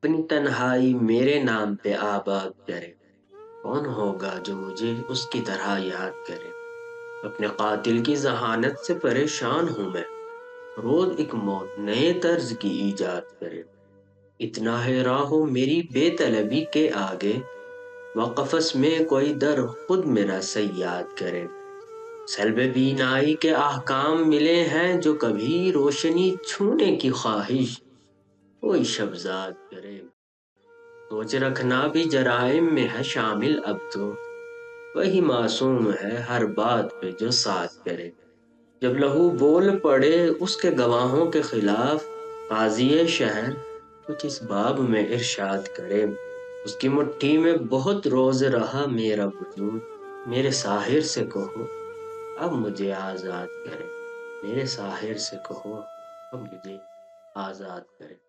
اپنی تنہائی میرے نام پہ آباد کرے، کون ہوگا جو مجھے اس کی طرح یاد کرے؟ اپنے قاتل کی ذہانت سے پریشان ہوں میں، روز ایک موت نئے طرز کی ایجاد کرے۔ اتنا حیراں ہو میری بے طلبی کے آگے، وقفس میں کوئی در خود میرا صیاد کرے۔ سلب بینائی کے احکام ملے ہیں جو کبھی روشنی چھونے کی خواہش کوئی شبزاد کرے۔ سوچ رکھنا بھی جرائم میں ہے شامل اب تو، وہی معصوم ہے ہر بات پہ جو ساتھ کرے۔ جب لہو بول پڑے اس کے گواہوں کے خلاف، قاضی شہر کچھ اس باب میں ارشاد کرے۔ اس کی مٹھی میں بہت روز رہا میرا وجود، میرے ساحر سے کہو اب مجھے آزاد کرے۔ میرے ساحر سے کہو اب مجھے آزاد کرے۔